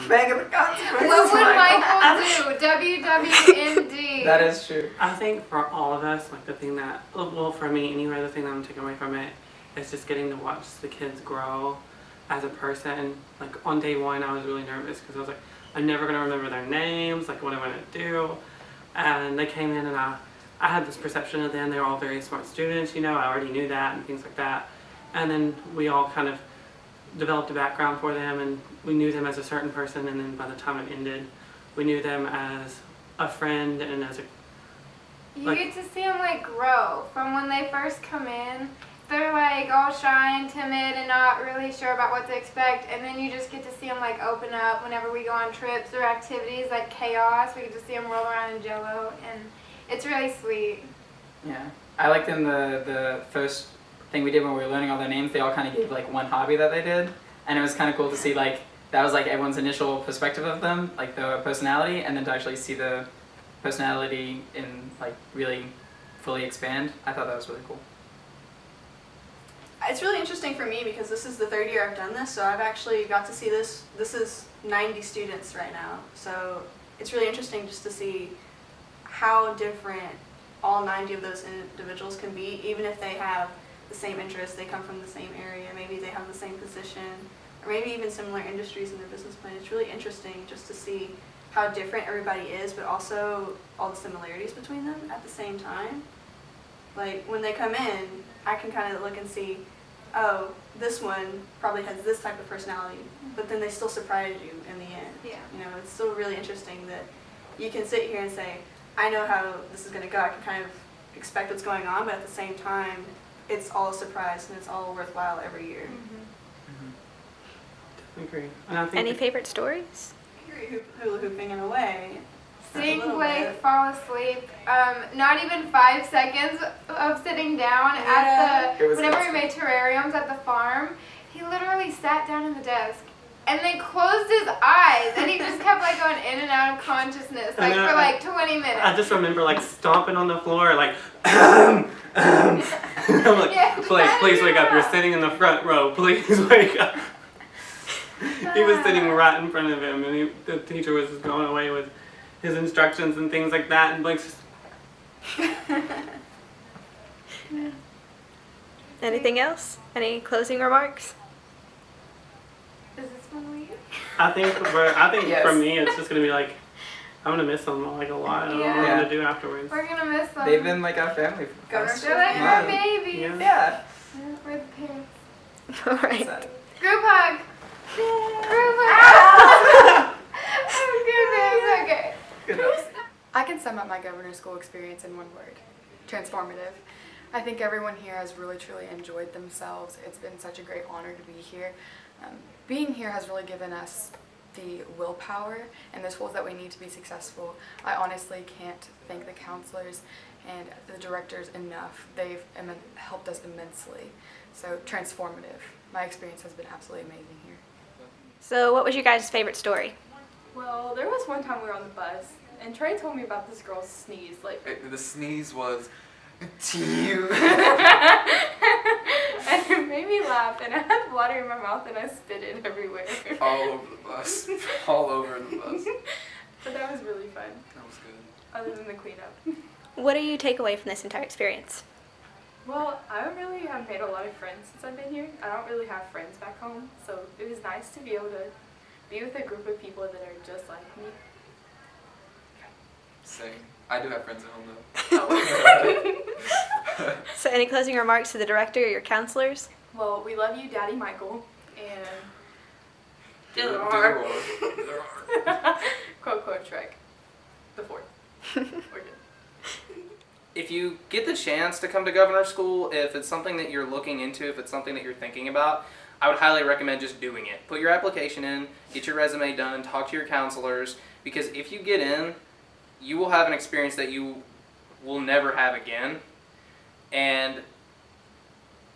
Bang of the consequences. What would Michael do? WWND. That is true. I think for all of us, like the thing that, well, for me anyway, the thing that I'm taking away from it is just getting to watch the kids grow as a person. Like on day one, I was really nervous because I was like, I'm never going to remember their names, like what am I going to do? And they came in and I had this perception of them, they were all very smart students, you know, I already knew that and things like that. And then we all kind of developed a background for them and we knew them as a certain person, and then by the time it ended, we knew them as a friend and as a... You get to see them like grow from when they first come in. They're like all shy and timid and not really sure about what to expect, and then you just get to see them like open up whenever we go on trips or activities like chaos. We get to see them roll around in Jell-O, and it's really sweet. Yeah, I liked in the first thing we did when we were learning all their names, they all kind of gave like one hobby that they did, and it was kind of cool to see like that was like everyone's initial perspective of them, like their personality, and then to actually see the personality in like really fully expand. I thought that was really cool. It's really interesting for me because this is the third year I've done this, so I've actually got to see this. This is 90 students right now, so it's really interesting just to see how different all 90 of those individuals can be, even if they have the same interests, they come from the same area, maybe they have the same position, or maybe even similar industries in their business plan. It's really interesting just to see how different everybody is, but also all the similarities between them at the same time. Like when they come in, I can kind of look and see, oh, this one probably has this type of personality, but then they still surprise you in the end. Yeah. You know, it's still really interesting that you can sit here and say, I know how this is going to go. I can kind of expect what's going on, but at the same time, it's all a surprise and it's all worthwhile every year. I agree. And I think Any favorite stories? Hula hooping in a way. Sing, Blake, fall asleep. Not even 5 seconds of sitting down at the, whenever we made terrariums at the farm, he literally sat down in the desk and then closed his eyes and he just kept like going in and out of consciousness like for like 20 minutes. I just remember like stomping on the floor like, I'm like, Yeah, Blake, please wake up. You're sitting in the front row. Please wake up. He was sitting right in front of him, and the teacher was just going away with his instructions and things like that, and Blake's just... Anything else? Any closing remarks? Is this one we? I think Yes. for me, it's just gonna be like, I'm gonna miss them like a lot. I don't know what I'm gonna do afterwards. We're gonna miss them. They've been like our family for the past They're like month. our babies. Yeah. Yeah. We're the parents. All right. Sad. Group hug. Group hug. Oh goodness. Okay. Good enough. I can sum up my governor's school experience in one word: transformative. I think everyone here has really truly enjoyed themselves. It's been such a great honor to be here. Being here has really given us the willpower and the tools that we need to be successful. I honestly can't thank the counselors and the directors enough. They've helped us immensely. So transformative. My experience has been absolutely amazing here. So what was your guys' favorite story? Well, there was one time we were on the bus, and Trey told me about this girl's sneeze. Like, The sneeze was to you. and it made me laugh, and I had water in my mouth, and I spit it everywhere. All over the bus. All over the bus. But that was really fun, That was good. other than the cleanup. What do you take away from this entire experience? Well, I don't really have made a lot of friends since I've been here. I don't really have friends back home, so it was nice to be able to be with a group of people that are just like me. Same. I do have friends at home though. Oh. So any closing remarks to the director or your counselors? Well, we love you, Daddy Michael, and Dillar. quote, quote, Shrek. The fourth. We're good. If you get the chance to come to governor school, if it's something that you're looking into, if it's something that you're thinking about, I would highly recommend just doing it. Put your application in, get your resume done, talk to your counselors, because if you get in, you will have an experience that you will never have again, and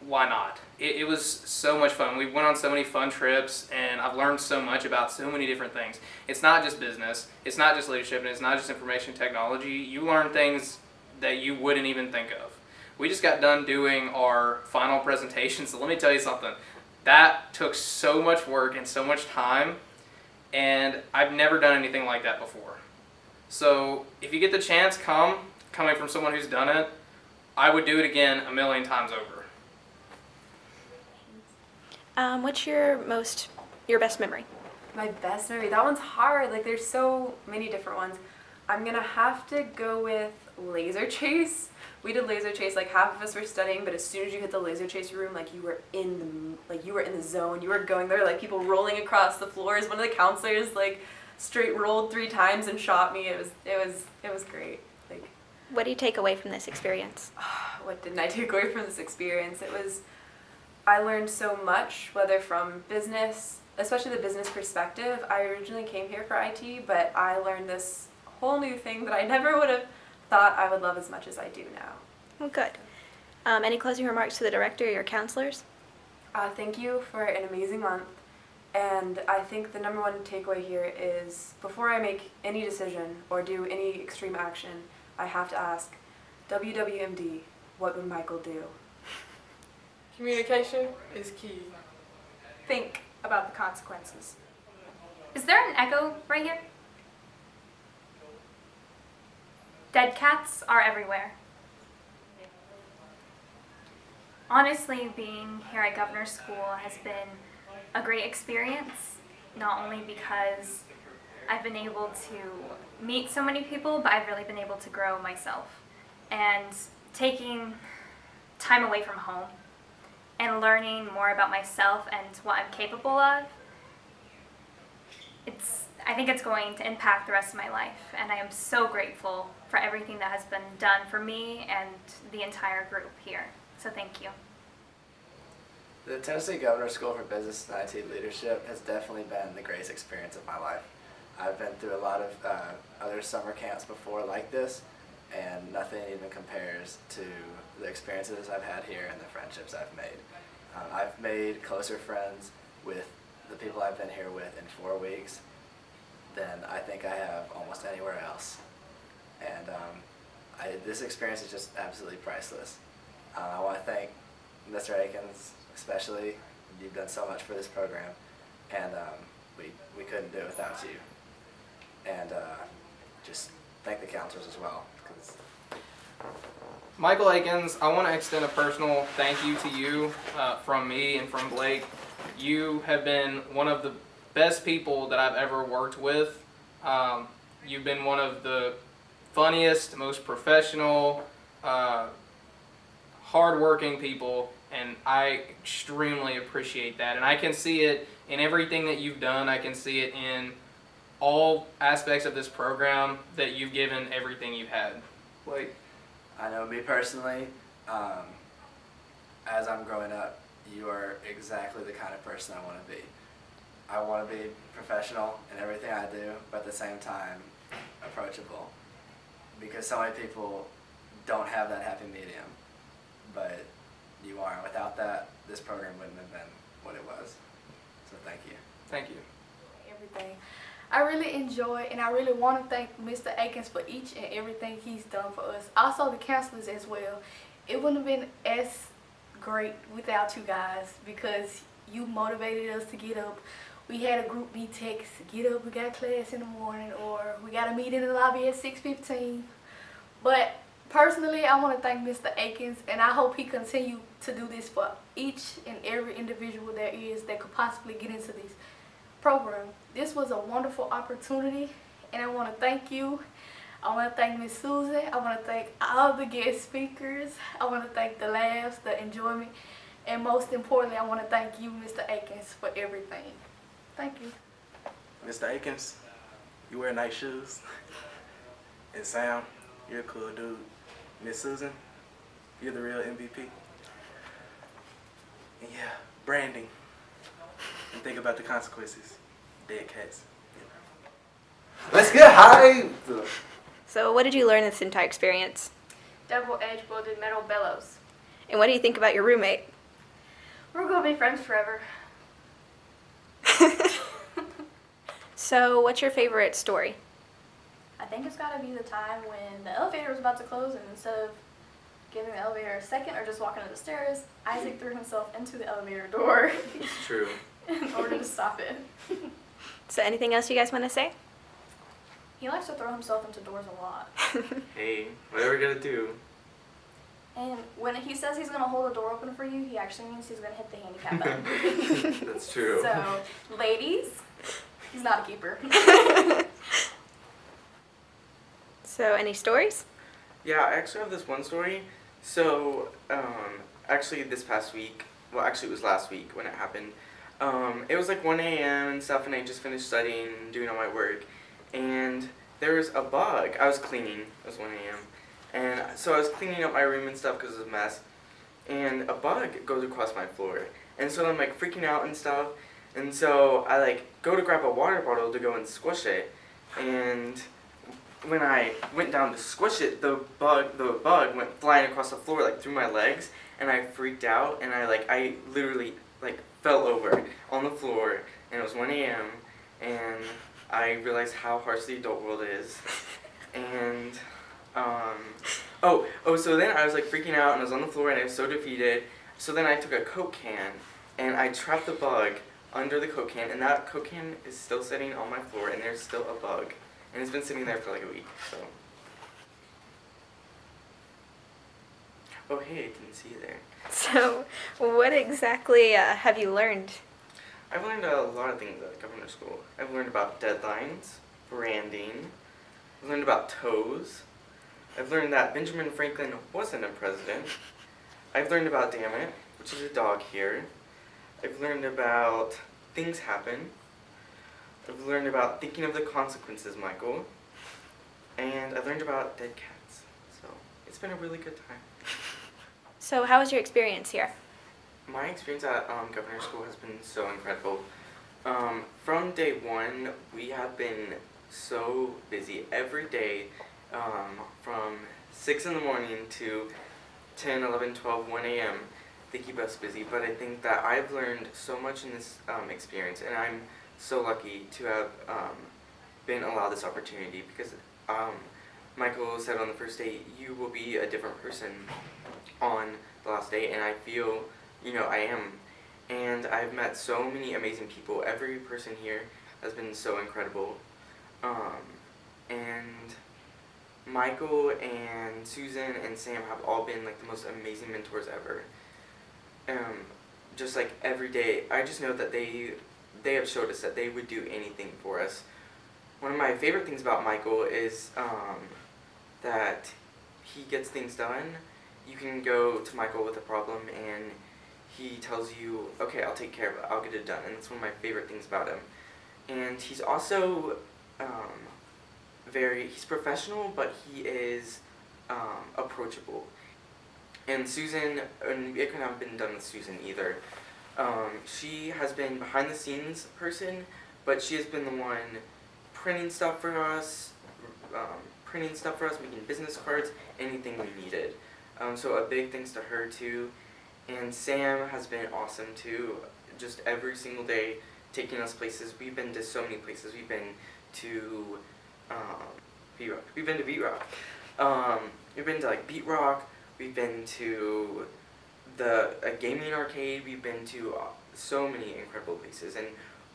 why not? It was so much fun. We went on so many fun trips, and I've learned so much about so many different things. It's not just business, it's not just leadership, and it's not just information technology. You learn things that you wouldn't even think of. We just got done doing our final presentation, so let me tell you something. That took so much work and so much time, and I've never done anything like that before. So if you get the chance, coming from someone who's done it, I would do it again 1,000,000 times over. What's your best memory? My best memory. That one's hard. Like there's so many different ones. I'm gonna have to go with laser chase. We did laser chase. Like half of us were studying, but as soon as you hit the laser chase room, like you were in the zone. You were going there, like people rolling across the floors. One of the counselors like straight rolled 3 times and shot me. It was great. Like, What do you take away from this experience? what didn't I take away from this experience? I learned so much, whether from business, especially the business perspective. I originally came here for IT, but I learned this whole new thing that I never would have thought I would love as much as I do now. Well, good. Any closing remarks to the director or your counselors? Thank you for an amazing month. And I think the number one takeaway here is before I make any decision or do any extreme action, I have to ask, WWMD, what would Michael do? Communication is key. Think about the consequences. Is there an echo right here? Dead cats are everywhere. Honestly, being here at Governor's School has been a great experience, not only because I've been able to meet so many people, but I've really been able to grow myself. And taking time away from home and learning more about myself and what I'm capable of, I think it's going to impact the rest of my life, and I am so grateful for everything that has been done for me and the entire group here. So thank you. The Tennessee Governor's School for Business and IT Leadership has definitely been the greatest experience of my life. I've been through a lot of other summer camps before like this, and nothing even compares to the experiences I've had here and the friendships I've made. I've made closer friends with the people I've been here with in 4 weeks than I think I have almost anywhere else. And this experience is just absolutely priceless. I want to thank Mr. Akins especially. You've done so much for this program, and we couldn't do it without you. And just thank the counselors as well. Michael Akins, I want to extend a personal thank you to you from me and from Blake. You have been one of the best people that I've ever worked with. You've been one of the funniest, most professional, hardworking people, and I extremely appreciate that. And I can see it in everything that you've done. I can see it in all aspects of this program that you've given everything you've had. Blake? I know me personally, as I'm growing up, you are exactly the kind of person I want to be. I want to be professional in everything I do, but at the same time, approachable. Because so many people don't have that happy medium, but you are. Without that, this program wouldn't have been what it was. So thank you. Thank you. Everything. I really enjoy, and I really want to thank Mr. Akins for each and everything he's done for us. Also the counselors as well. It wouldn't have been as great without you guys, because you motivated us to get up. We had a group me text, get up, we got class in the morning, or we got a meeting in the lobby at 6:15. But personally, I want to thank Mr. Akins, and I hope he continue to do this for each and every individual there is that could possibly get into this program. This was a wonderful opportunity, and I want to thank you. I want to thank Miss Susan. I want to thank all the guest speakers. I want to thank the laughs, the enjoyment, and most importantly, I want to thank you, Mr. Akins, for everything. Thank you. Mr. Akins, you wear nice shoes. And Sam, you're a cool dude. Miss Susan, you're the real MVP. And yeah, branding. And think about the consequences. Dead cats. Let's get hyped! So what did you learn in this entire experience? Double-edged welded metal bellows. And what do you think about your roommate? We're gonna be friends forever. So what's your favorite story? I think it's gotta be the time when the elevator was about to close, and instead of giving the elevator a second or just walking up the stairs, Isaac threw himself into the elevator door It's true. in order to stop it. So anything else you guys want to say? He likes to throw himself into doors a lot. Hey, whatever we gotta do. And when he says he's going to hold a door open for you, he actually means he's going to hit the handicap button. That's true. So, ladies, he's not a keeper. So any stories? Yeah, I actually have this one story. So, actually this past week, well actually it was last week when it happened. It was like 1 a.m. and stuff, and I just finished studying and doing all my work. And there was a bug. I was cleaning. It was 1 a.m. And so I was cleaning up my room and stuff because it was a mess. And a bug goes across my floor. And so I'm like freaking out and stuff. And so I like go to grab a water bottle to go and squish it. And when I went down to squish it, the bug went flying across the floor like through my legs. And I freaked out, and I literally like fell over on the floor. And it was 1 a.m. and I realized how harsh the adult world is. And so then I was like freaking out, and I was on the floor, and I was so defeated. So then I took a Coke can, and I trapped the bug under the Coke can, and that Coke can is still sitting on my floor, and there's still a bug. And it's been sitting there for like a week, so. Oh hey, I didn't see you there. So what exactly have you learned? I've learned a lot of things at governor school. I've learned about deadlines, branding. I've learned about toes. I've learned that Benjamin Franklin wasn't a president. I've learned about Damn It, which is a dog here. I've learned about things happen. I've learned about thinking of the consequences, Michael. And I've learned about dead cats. So it's been a really good time. So how was your experience here? My experience at Governor School has been so incredible. From day one, we have been so busy every day, from 6 in the morning to 10, 11, 12, 1 a.m. They keep us busy, but I think that I've learned so much in this experience, and I'm so lucky to have been allowed this opportunity because Michael said on the first day, you will be a different person on the last day, and I feel, I am. And I've met so many amazing people. Every person here has been so incredible. And Michael and Susan and Sam have all been like the most amazing mentors ever. Just like every day, I just know that they have showed us that they would do anything for us. One of my favorite things about Michael is that he gets things done. You can go to Michael with a problem and he tells you, okay, I'll take care of it, I'll get it done. And that's one of my favorite things about him. And he's also he's professional, but he is approachable. And Susan, and it couldn't have been done with Susan either. She has been behind the scenes person, but she has been the one printing stuff for us, making business cards, anything we needed. So a big thanks to her too. And Sam has been awesome too, just every single day taking us places. We've been to so many places. We've been to Beat Rock. We've been to Beat Rock. We've been to like Beat Rock. We've been to a gaming arcade. We've been to so many incredible places, and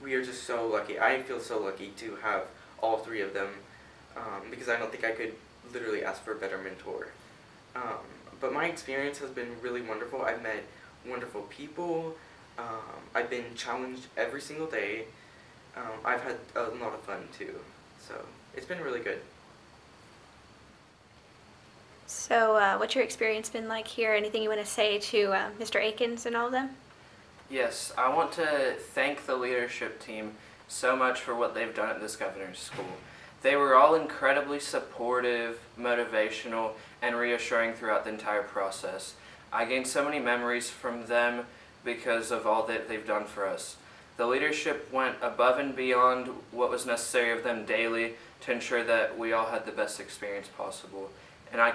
we are just so lucky. I feel so lucky to have all three of them, because I don't think I could literally ask for a better mentor. But my experience has been really wonderful. I've met wonderful people. I've been challenged every single day. I've had a lot of fun too. So it's been really good. So what's your experience been like here? Anything you want to say to Mr. Akins and all of them? Yes, I want to thank the leadership team so much for what they've done at this governor's school. They were all incredibly supportive, motivational, and reassuring throughout the entire process. I gained so many memories from them because of all that they've done for us. The leadership went above and beyond what was necessary of them daily to ensure that we all had the best experience possible. And I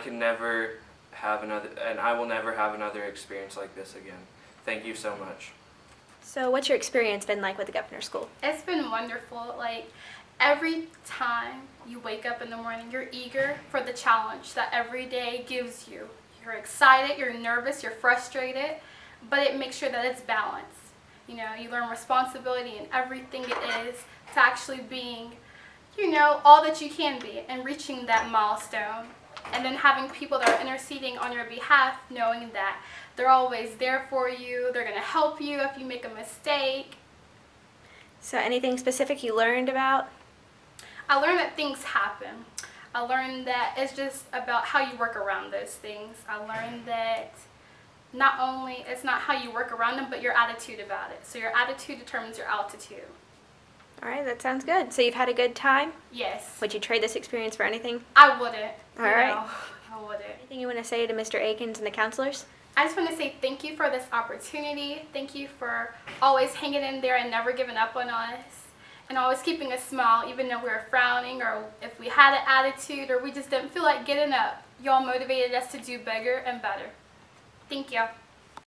will never have another experience like this again. Thank you so much. So what's your experience been like with the Governor School? It's been wonderful. Like, every time you wake up in the morning, you're eager for the challenge that every day gives you. You're excited, you're nervous, you're frustrated, but it makes sure that it's balanced. You learn responsibility in everything it is to actually being, you know, all that you can be and reaching that milestone. And then having people that are interceding on your behalf, knowing that they're always there for you, they're going to help you if you make a mistake. So anything specific you learned about? I learned that things happen. I learned that it's just about how you work around those things. I learned that not only it's not how you work around them, but your attitude about it. So your attitude determines your altitude. All right, that sounds good. So you've had a good time? Yes. Would you trade this experience for anything? I wouldn't. All right. No, I wouldn't. Anything you want to say to Mr. Akins and the counselors? I just want to say thank you for this opportunity. Thank you for always hanging in there and never giving up on us. And always keeping a smile even though we were frowning or if we had an attitude or we just didn't feel like getting up. Y'all motivated us to do bigger and better. Thank you.